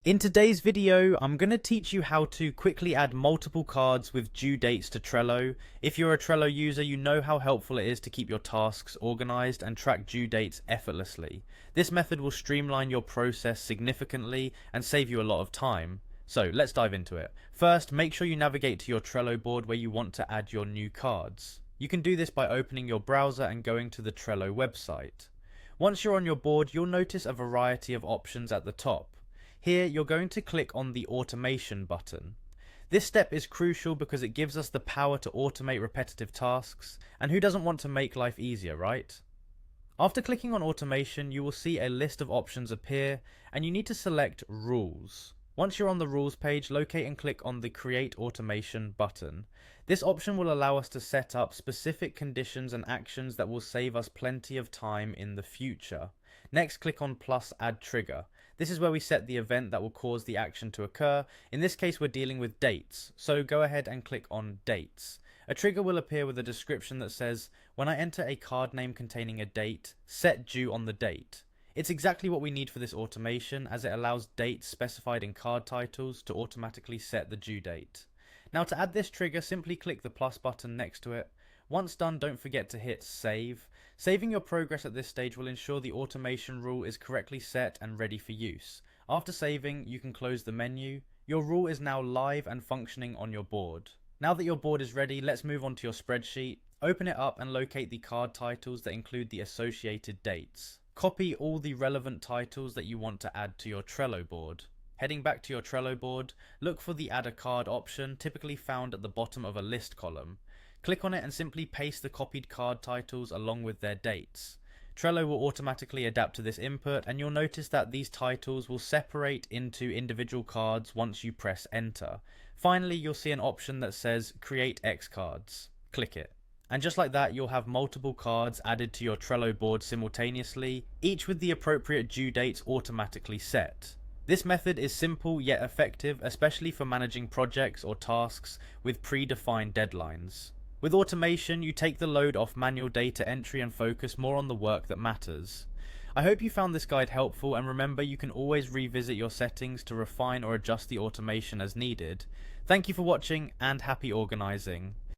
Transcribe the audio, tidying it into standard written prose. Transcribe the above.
In today's video, I'm going to teach you how to quickly add multiple cards with due dates to Trello. If you're a Trello user, you know how helpful it is to keep your tasks organized and track due dates effortlessly. This method will streamline your process significantly and save you a lot of time. So let's dive into it. First, make sure you navigate to your Trello board where you want to add your new cards. You can do this by opening your browser and going to the Trello website. Once you're on your board, you'll notice a variety of options at the top. Here, you're going to click on the automation button. This step is crucial because it gives us the power to automate repetitive tasks, and who doesn't want to make life easier, right? After clicking on automation, you will see a list of options appear, and you need to select Rules. Once you're on the Rules page, locate and click on the Create Automation button. This option will allow us to set up specific conditions and actions that will save us plenty of time in the future. Next, click on plus Add Trigger. This is where we set the event that will cause the action to occur. In this case, we're dealing with dates, so go ahead and click on Dates. A trigger will appear with a description that says, when I enter a card name containing a date, set due on the date. It's exactly what we need for this automation, as it allows dates specified in card titles to automatically set the due date. Now, to add this trigger, simply click the plus button next to it. Once done, don't forget to hit save. Saving your progress at this stage will ensure the automation rule is correctly set and ready for use. After saving, you can close the menu. Your rule is now live and functioning on your board. Now that your board is ready, let's move on to your spreadsheet. Open it up and locate the card titles that include the associated dates. Copy all the relevant titles that you want to add to your Trello board. Heading back to your Trello board, look for the Add a Card option, typically found at the bottom of a list column. Click on it and simply paste the copied card titles along with their dates. Trello will automatically adapt to this input, and you'll notice that these titles will separate into individual cards once you press enter. Finally, you'll see an option that says Create X Cards. Click it. And just like that, you'll have multiple cards added to your Trello board simultaneously, each with the appropriate due dates automatically set. This method is simple yet effective, especially for managing projects or tasks with predefined deadlines. With automation, you take the load off manual data entry and focus more on the work that matters. I hope you found this guide helpful, and remember, you can always revisit your settings to refine or adjust the automation as needed. Thank you for watching, and happy organizing.